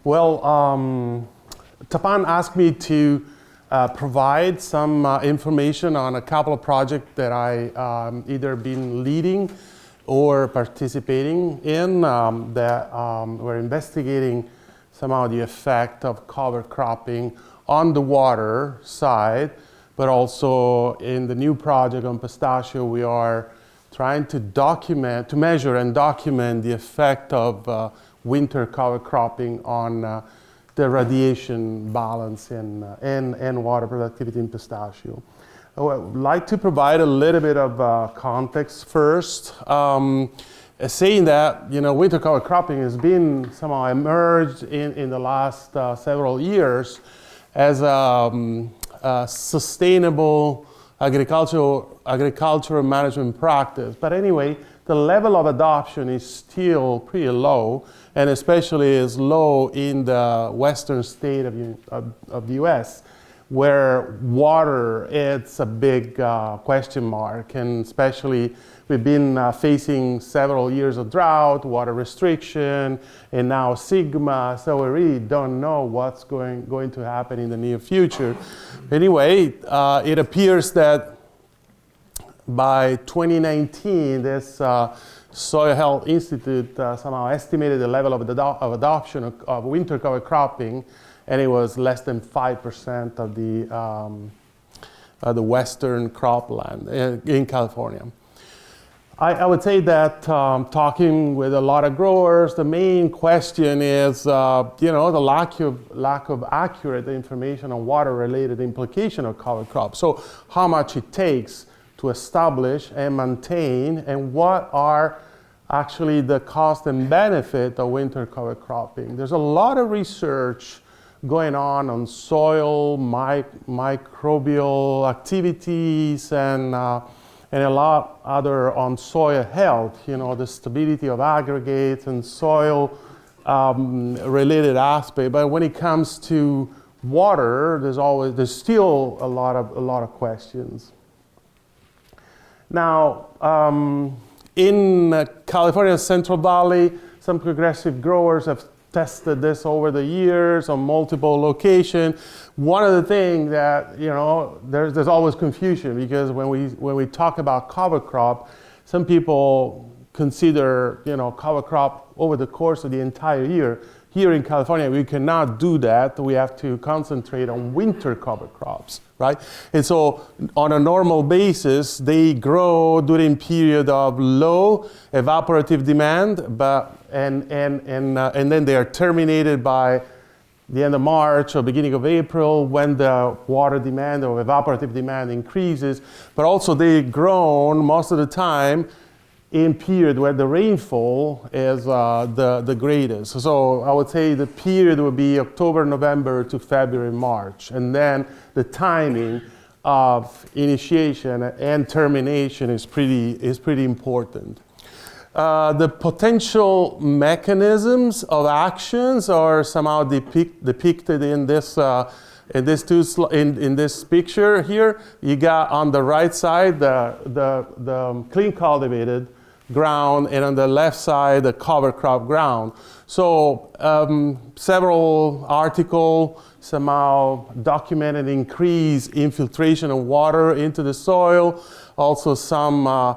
Well, Tapan asked me to provide some information on a couple of projects that I either been leading or participating in that were investigating somehow the effect of cover cropping on the water side, but also in the new project on pistachio, we are trying to measure and document the effect of winter cover cropping on the radiation balance and water productivity in pistachio. I would like to provide a little bit of context first, saying that winter cover cropping has been somehow emerged in the last several years as a sustainable agricultural management practice. But anyway, the level of adoption is still pretty low, and especially is low in the western state of the US, where water is a big question mark, and especially we've been facing several years of drought, water restriction, and now Sigma, so we really don't know what's going to happen in the near future. Anyway, it appears that by 2019, this Soil Health Institute somehow estimated the level of adoption of winter cover cropping, and it was less than 5% of the western cropland in California. I would say that talking with a lot of growers, the main question is the lack of accurate information on water-related implication of cover crops. So how much it takes to establish and maintain, and what are actually the cost and benefit of winter cover cropping. There's a lot of research going on soil, microbial activities, and a lot other on soil health, the stability of aggregates and soil related aspect. But when it comes to water, there's still a lot of questions. Now, in California Central Valley, some progressive growers have tested this over the years on multiple locations. One of the things that, there's always confusion, because when we talk about cover crop, some people consider, cover crop over the course of the entire year. Here in California, we cannot do that. We have to concentrate on winter cover crops, right? And so on a normal basis, they grow during period of low evaporative demand, and then they are terminated by the end of March or beginning of April when the water demand or evaporative demand increases. But also they grown most of the time in period where the rainfall is the greatest. So I would say the period would be October, November to February, March. And then the timing of initiation and termination is pretty important. The potential mechanisms of actions are somehow depicted in this picture here. You got on the right side the clean cultivated ground, and on the left side the cover crop ground. So several articles somehow documented increased infiltration of water into the soil, also some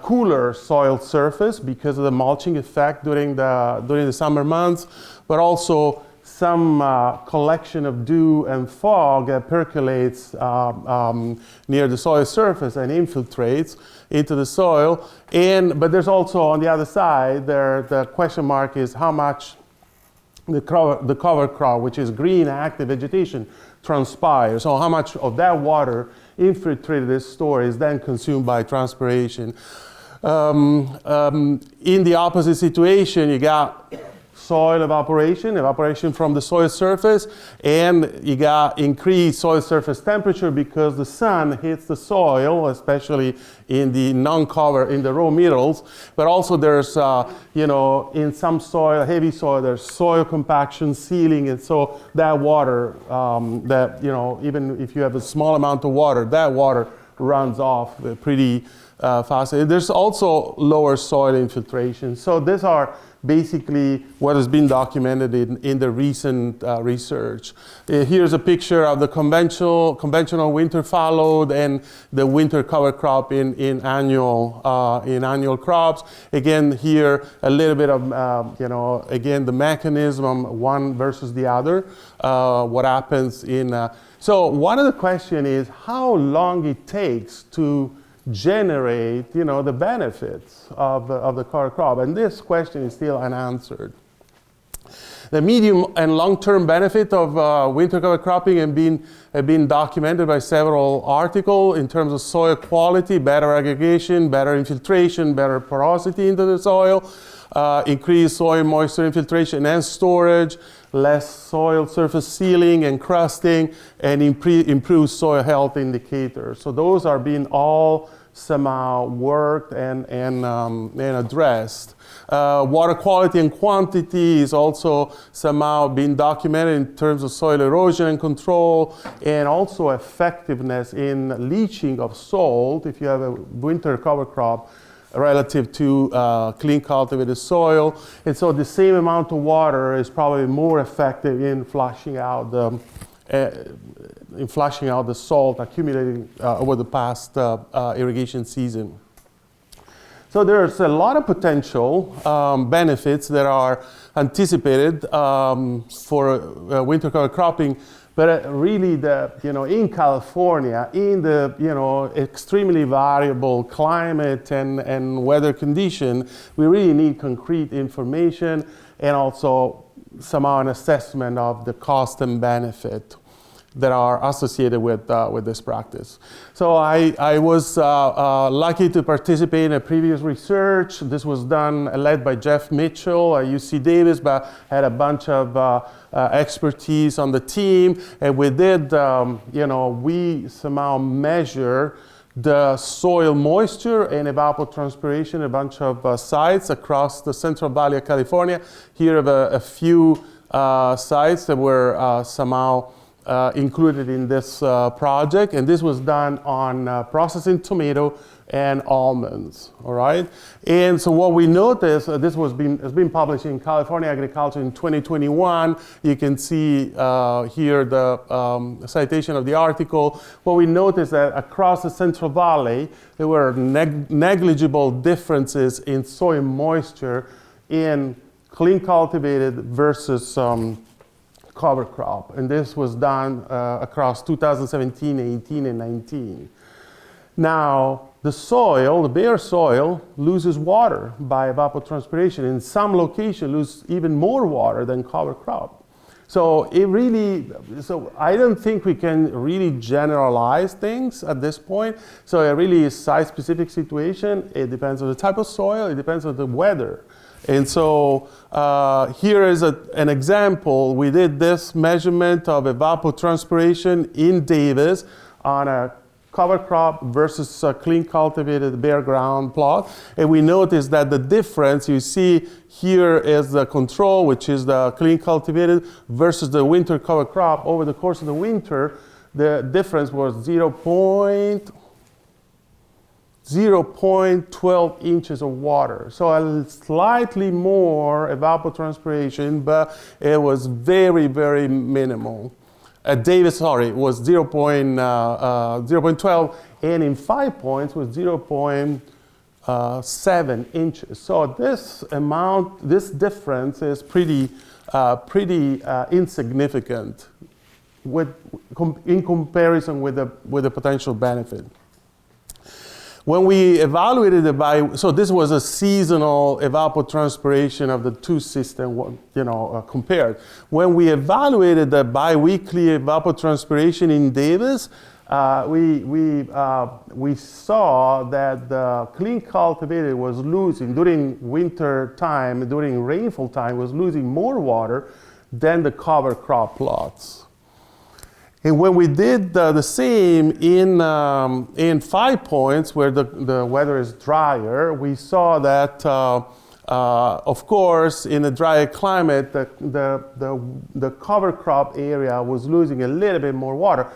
cooler soil surface because of the mulching effect during the summer months, but also some collection of dew and fog that percolates near the soil surface and infiltrates into the soil. But there's also on the other side, the question mark is how much the cover crop, which is green active vegetation, transpires. So how much of that water infiltrated this store is then consumed by transpiration. In the opposite situation, you got soil evaporation from the soil surface, and you got increased soil surface temperature because the sun hits the soil, especially in the non-cover, in the raw minerals. But also there's, in some soil, heavy soil, there's soil compaction, sealing, and so that water, even if you have a small amount of water, that water runs off pretty fast. There's also lower soil infiltration. So these are basically what has been documented in the recent research. Here's a picture of the conventional winter fallowed and the winter cover crop in annual crops. Again, here a little bit of again the mechanism one versus the other. What happens in so one of the question is how long it takes to generate, the benefits of the cover crop, and this question is still unanswered. The medium and long-term benefit of winter cover cropping have been documented by several articles in terms of soil quality, better aggregation, better infiltration, better porosity into the soil, increased soil moisture infiltration and storage, less soil surface sealing and crusting, and improved soil health indicators. So those are being all somehow worked and addressed. Water quality and quantity is also somehow being documented in terms of soil erosion and control, and also effectiveness in leaching of salt if you have a winter cover crop relative to clean cultivated soil. And so the same amount of water is probably more effective in flushing out the salt accumulating over the past irrigation season. So there's a lot of potential benefits that are anticipated for winter cover cropping, but really in California, in the extremely variable climate and weather condition, we really need concrete information and also somehow an assessment of the cost and benefit that are associated with this practice. So I was lucky to participate in a previous research. This was led by Jeff Mitchell at UC Davis, but had a bunch of expertise on the team. And we did, we somehow measure the soil moisture and evapotranspiration, a bunch of sites across the Central Valley of California. Here are a few sites that were somehow included in this project, and this was done on processing tomato and almonds, all right? And so what we noticed, this has been published in California Agriculture in 2021. You can see here the citation of the article. What we noticed that across the Central Valley, there were negligible differences in soil moisture in clean cultivated versus cover crop, and this was done across 2017, 18, and 19. Now, the bare soil loses water by evapotranspiration. In some locations, lose even more water than cover crop. So I don't think we can really generalize things at this point. So it really is site-specific situation. It depends on the type of soil. It depends on the weather. And so here is an example. We did this measurement of evapotranspiration in Davis on a cover crop versus a clean cultivated bare ground plot. And we noticed that the difference you see here is the control, which is the clean cultivated, versus the winter cover crop. Over the course of the winter, the difference was 0.12 inches of water. So a slightly more evapotranspiration, but it was very, very minimal. At Davis, it was 0.12, and in 5 points was 0.7 inches. So this difference is pretty insignificant in comparison with the potential benefit. When we evaluated so this was a seasonal evapotranspiration of the two systems, compared. When we evaluated the biweekly evapotranspiration in Davis, we saw that the clean cultivated was losing during winter time, during rainfall time, was losing more water than the cover crop plots. And when we did the same in 5 points, where the weather is drier, we saw that, of course, in a drier climate, the cover crop area was losing a little bit more water.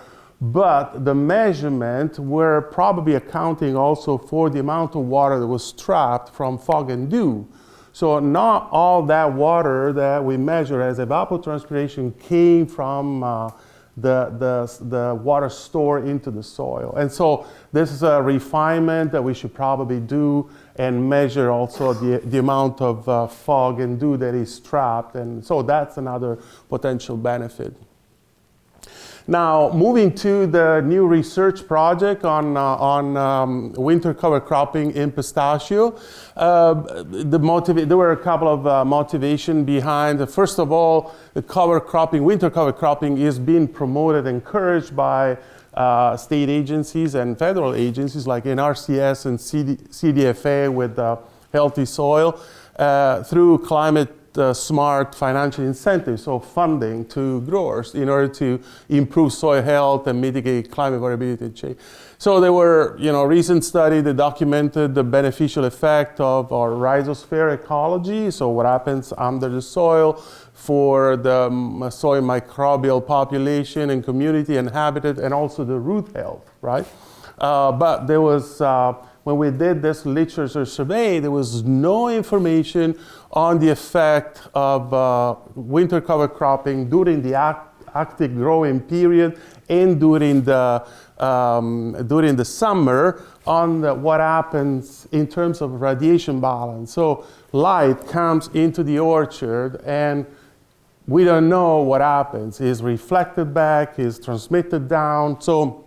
but the measurement were probably accounting also for the amount of water that was trapped from fog and dew. So not all that water that we measure as evapotranspiration came from the water stored into the soil. And so this is a refinement that we should probably do and measure also the amount of fog and dew that is trapped. And so that's another potential benefit. Now, moving to the new research project on winter cover cropping in pistachio, there were a couple of motivation behind. First of all, the cover cropping, winter cover cropping is being promoted, encouraged by state agencies and federal agencies like NRCS and CDFA with Healthy Soil through climate smart financial incentives, so funding to growers in order to improve soil health and mitigate climate variability change. So there were, recent study that documented the beneficial effect of our rhizosphere ecology, so what happens under the soil for the soil microbial population and community and habitat, and also the root health, right? But there was, when we did this literature survey, there was no information on the effect of winter cover cropping during the active growing period and during the summer on what happens in terms of radiation balance. So light comes into the orchard and we don't know what happens. Is reflected back, is transmitted down. So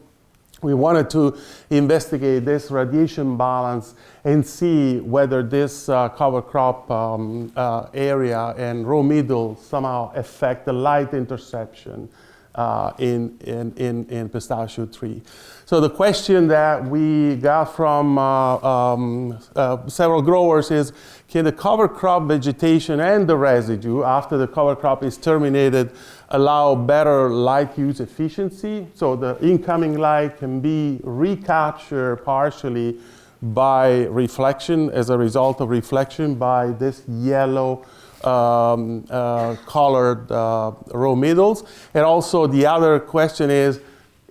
we wanted to investigate this radiation balance and see whether this cover crop area and row middle somehow affect the light interception in pistachio tree. So the question that we got from several growers is, can the cover crop vegetation and the residue after the cover crop is terminated allow better light use efficiency? So the incoming light can be recaptured partially by reflection, as a result of reflection by this yellow colored row middles. And also the other question is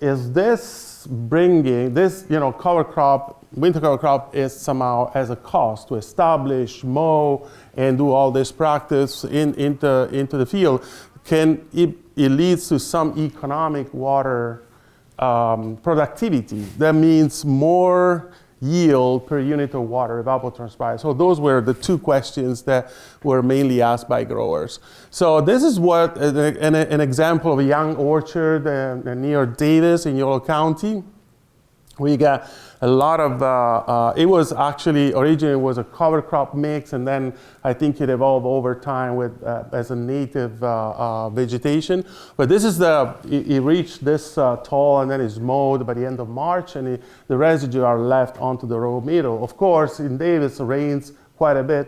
this bringing, this cover crop, winter cover crop is somehow as a cost to establish, mow, and do all this practice into the field. It leads to some economic water productivity. That means more yield per unit of water evapotranspired. So those were the two questions that were mainly asked by growers. So this is what an example of a young orchard near Davis in Yolo County. We got a lot of, it was actually, originally was a cover crop mix, and then I think it evolved over time with as a native vegetation. But this is it reached this tall and then is mowed by the end of March, and the residue are left onto the row middle. Of course, in Davis, it rains quite a bit,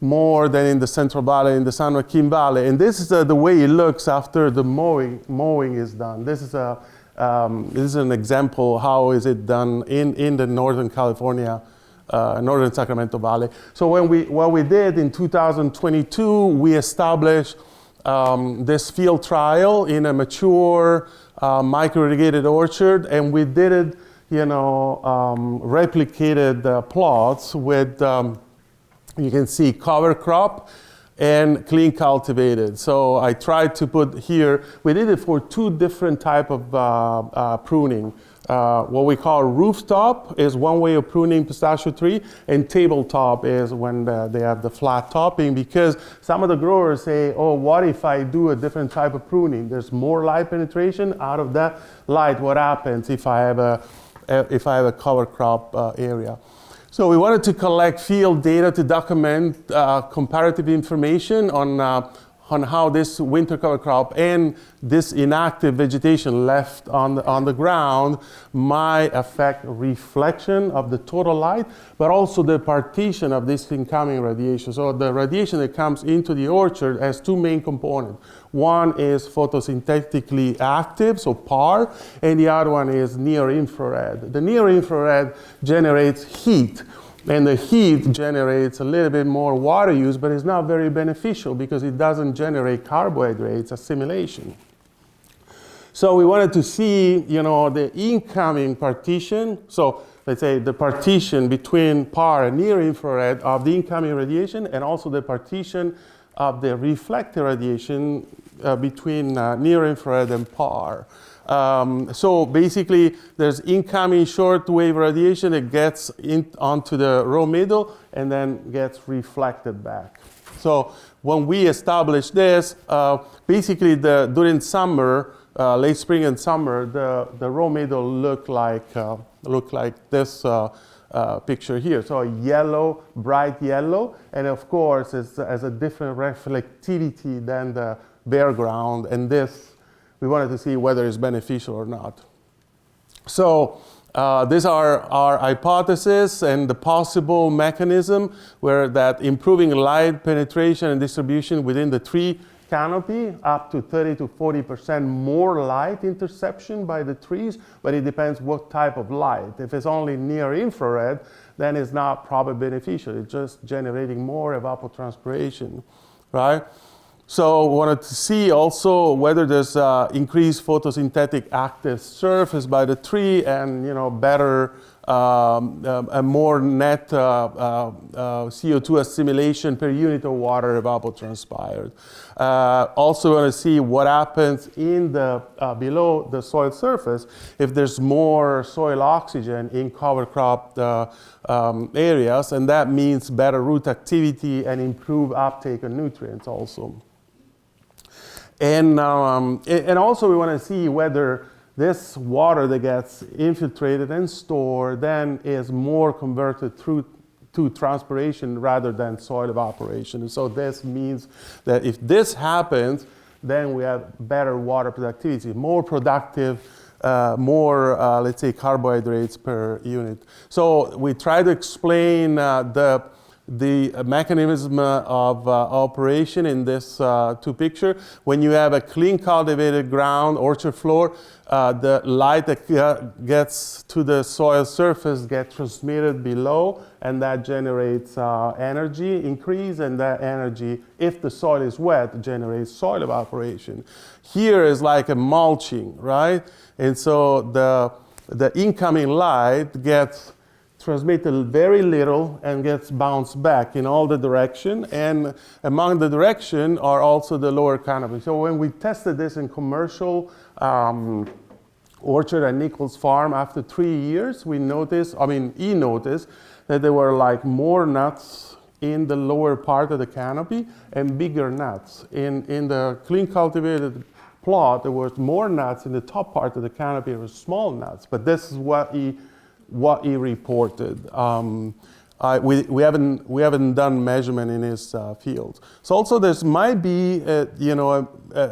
more than in the Central Valley, in the San Joaquin Valley. And this is the way it looks after the mowing is done. This is an example how is it done in the Northern California, Northern Sacramento Valley. So what we did in 2022, we established this field trial in a mature micro-irrigated orchard, and we did it, replicated plots with, you can see cover crop and clean cultivated. So I tried to put here, we did it for two different type of pruning. What we call rooftop is one way of pruning pistachio tree, and tabletop is when they have the flat topping, because some of the growers say, oh, what if I do a different type of pruning? There's more light penetration. Out of that light, what happens if I have a cover crop area? So we wanted to collect field data to document comparative information on how this winter cover crop and this inactive vegetation left on the ground might affect reflection of the total light, but also the partition of this incoming radiation. So the radiation that comes into the orchard has two main components. One is photosynthetically active, so PAR, and the other one is near infrared. The near infrared generates heat, and the heat generates a little bit more water use, but it's not very beneficial because it doesn't generate carbohydrates assimilation. So we wanted to see, the incoming partition. So let's say the partition between PAR and near infrared of the incoming radiation, and also the partition of the reflected radiation between near infrared and PAR. So basically, there's incoming short wave radiation that gets onto the raw middle and then gets reflected back. So when we established this, basically during summer, late spring and summer, the raw middle looked like this picture here. So yellow, bright yellow, and of course it has a different reflectivity than the bare ground, and this we wanted to see whether it's beneficial or not. So these are our hypotheses and the possible mechanism where that improving light penetration and distribution within the tree canopy, up to 30 to 40% more light interception by the trees, but it depends what type of light. If it's only near infrared, then it's not probably beneficial. It's just generating more evapotranspiration, right? So wanted to see also whether there's increased photosynthetic active surface by the tree and better a more net CO2 assimilation per unit of water evapotranspired. Also want to see what happens in the below the soil surface if there's more soil oxygen in cover crop areas, and that means better root activity and improved uptake of nutrients also. And also we want to see whether this water that gets infiltrated and stored then is more converted to transpiration rather than soil evaporation. And so this means that if this happens, then we have better water productivity, more productive, more, let's say, carbohydrates per unit. So we try to explain the mechanism of operation in this two picture. When you have a clean cultivated ground, orchard floor, the light that gets to the soil surface gets transmitted below, and that generates energy increase, and that energy, if the soil is wet, generates soil evaporation. Here is like a mulching, right? And so the incoming light gets transmitted very little and gets bounced back in all the direction, and among the direction are also the lower canopy. So when we tested this in commercial orchard at Nichols Farm, after 3 years, he noticed that there were like more nuts in the lower part of the canopy and bigger nuts. In the clean cultivated plot, there was more nuts in the top part of the canopy, there were small nuts, but this is what he reported. We haven't done measurement in his field. So also there might be a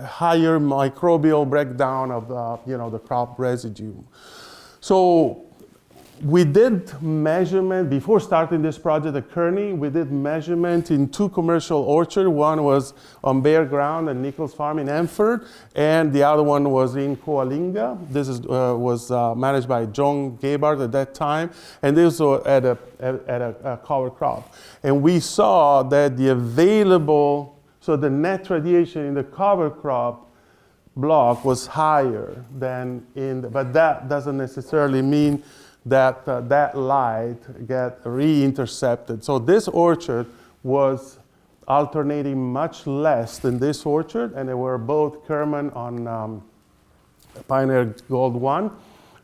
higher microbial breakdown of the crop residue. So we did measurement before starting this project at Kearney. We did measurement in 2 commercial orchards. One was on bare ground at Nichols Farm in Hanford, and the other one was in Coalinga. This was managed by John Gabart at that time, and this was at a cover crop. And we saw that the net radiation in the cover crop block was higher than but that doesn't necessarily mean that that light get re-intercepted. So this orchard was alternating much less than this orchard, and they were both Kerman on Pioneer Gold 1,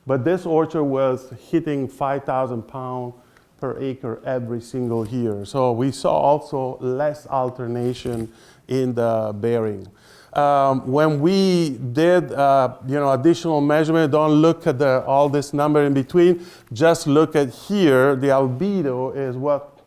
but this orchard was hitting 5,000 pounds per acre every single year. So we saw also less alternation in the bearing. When we did additional measurement, don't look at all this number in between, just look at here, the albedo is what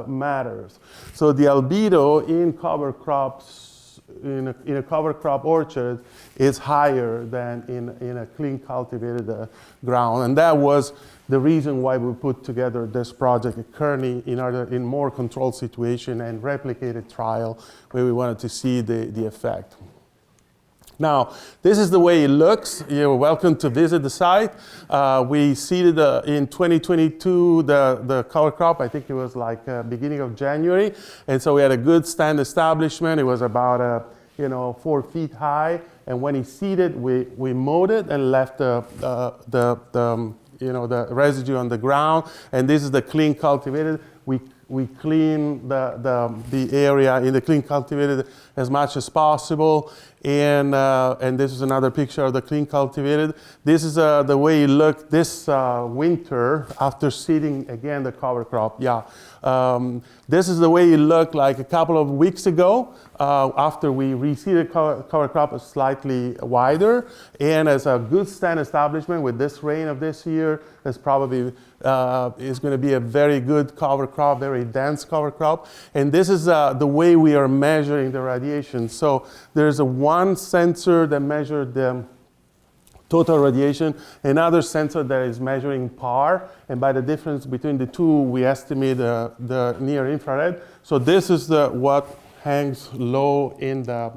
matters. So the albedo in cover crops, in a cover crop orchard is higher than in a clean cultivated ground. And that was the reason why we put together this project at Kearney in more controlled situation and replicated trial where we wanted to see the effect. Now, this is the way it looks. You're welcome to visit the site. We seeded in 2022 the cover crop. I think it was like beginning of January. And so we had a good stand establishment. It was about 4 feet high. And when he seeded, we mowed it and left the residue on the ground. And this is the clean cultivated. We clean the area in the clean cultivated as much as possible. And this is another picture of the clean cultivated. This is the way it looked this winter after seeding again the cover crop. Yeah, this is the way it looked like a couple of weeks ago after we reseeded cover crop slightly wider. And as a good stand establishment with this rain of this year, it's probably is going to be a very good cover crop, very dense cover crop. And this is the way we are measuring the radiation. So there's one sensor that measured the total radiation, another sensor that is measuring PAR, and by the difference between the two, we estimate the near infrared. So this is what hangs low in the,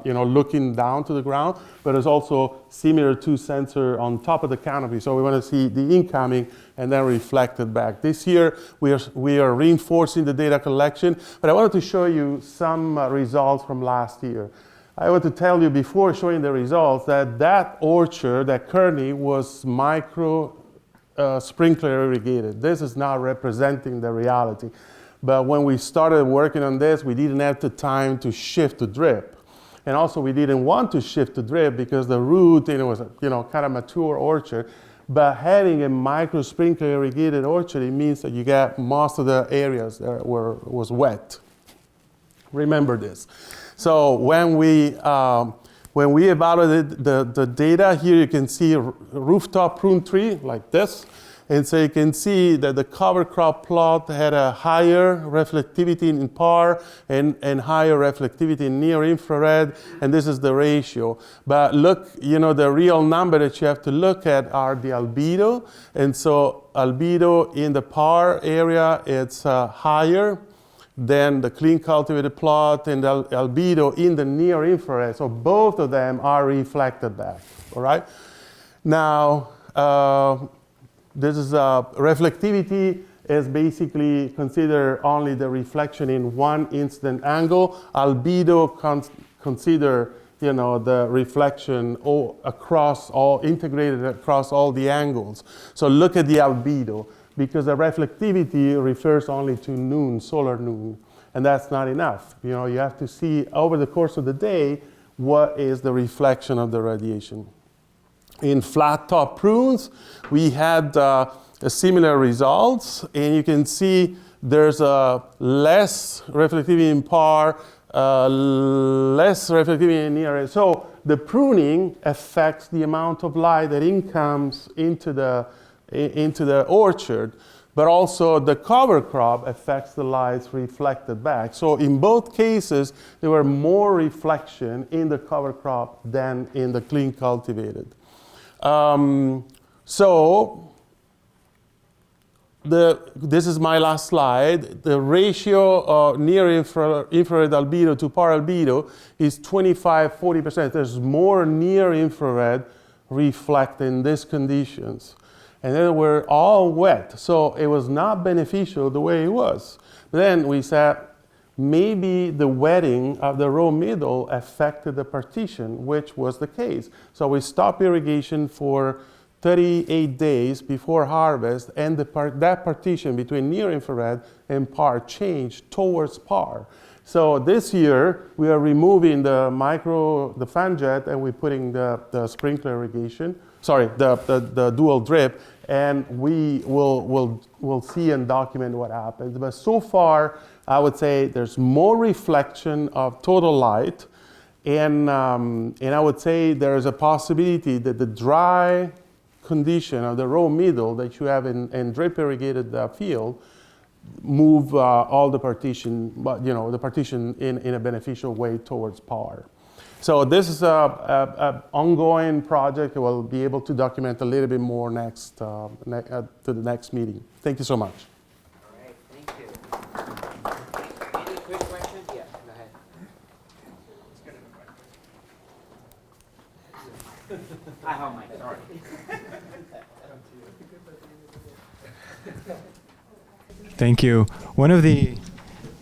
looking down to the ground, but there's also similar two sensor on top of the canopy. So we want to see the incoming and then reflected back. This year, we are reinforcing the data collection, but I wanted to show you some results from last year. I want to tell you before showing the results that orchard, that Kearney, was sprinkler irrigated. This is not representing the reality. But when we started working on this, we didn't have the time to shift to drip. And also we didn't want to shift to drip because the root, it was kind of mature orchard. But having a micro sprinkler irrigated orchard, it means that you get most of the areas that was wet. Remember this. So when we evaluated the data, here you can see a rooftop prune tree like this. And so you can see that the cover crop plot had a higher reflectivity in PAR and higher reflectivity in near infrared, and this is the ratio. But look, the real number that you have to look at are the albedo. And so albedo in the PAR area, it's higher than the clean cultivated plot, and the albedo in the near infrared. So both of them are reflected back, all right? Now, this is reflectivity is basically consider only the reflection in one incident angle. Albedo consider the reflection across all, integrated across all the angles. So look at the albedo, because the reflectivity refers only to noon, solar noon, and that's not enough. You have to see over the course of the day what is the reflection of the radiation. In flat top prunes, we had similar results, and you can see there's less reflectivity in PAR, less reflectivity in near. So the pruning affects the amount of light that comes into the orchard, but also the cover crop affects the lights reflected back. So in both cases, there were more reflection in the cover crop than in the clean cultivated. This is my last slide. The ratio of near infrared albedo to PAR albedo is 25-40%. There's more near infrared reflect in these conditions. And then we're all wet, so it was not beneficial the way it was. Then we said, maybe the wetting of the row middle affected the partition, which was the case. So we stopped irrigation for 38 days before harvest, and that partition between near infrared and PAR changed towards PAR. So this year, we are removing the fan jet, and we're putting the sprinkler irrigation, the dual drip, and we will see and document what happens. But so far, I would say there's more reflection of total light, and I would say there's a possibility that the dry condition of the row middle that you have in drip irrigated field move all the partition, the partition in a beneficial way towards PAR. So this is an ongoing project. We'll be able to document a little bit more to the next meeting. Thank you so much. All right, thank you. Any quick questions? Yeah, go ahead. I have my sorry. Thank you. One of the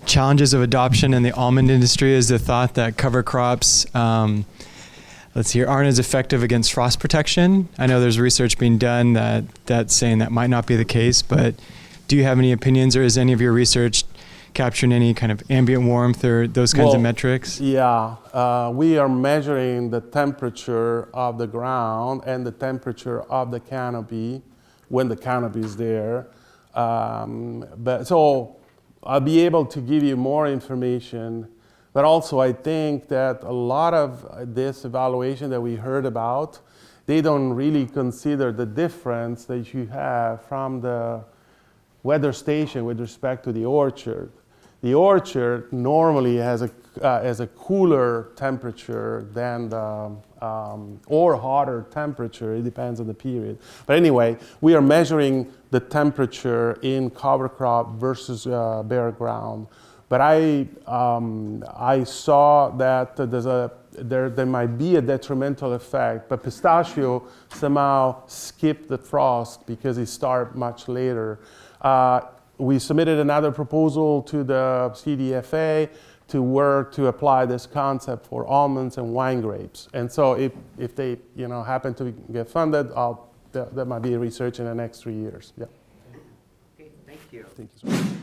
challenges of adoption in the almond industry is the thought that cover crops let's see, aren't as effective against frost protection. I know there's research being done that's saying that might not be the case, but do you have any opinions, or is any of your research capturing any kind of ambient warmth or those kinds of metrics? Yeah, we are measuring the temperature of the ground and the temperature of the canopy when the canopy is there. But so I'll be able to give you more information. But also, I think that a lot of this evaluation that we heard about, they don't really consider the difference that you have from the weather station with respect to the orchard. The orchard normally has a cooler temperature than the, or hotter temperature. It depends on the period. But anyway, we are measuring the temperature in cover crop versus bare ground. But I saw that there might be a detrimental effect, but pistachio somehow skipped the frost because it started much later. We submitted another proposal to the CDFA to work to apply this concept for almonds and wine grapes. And so if they happen to get funded, that might be research in the next 3 years. Yeah. Okay, thank you. Thank you so much.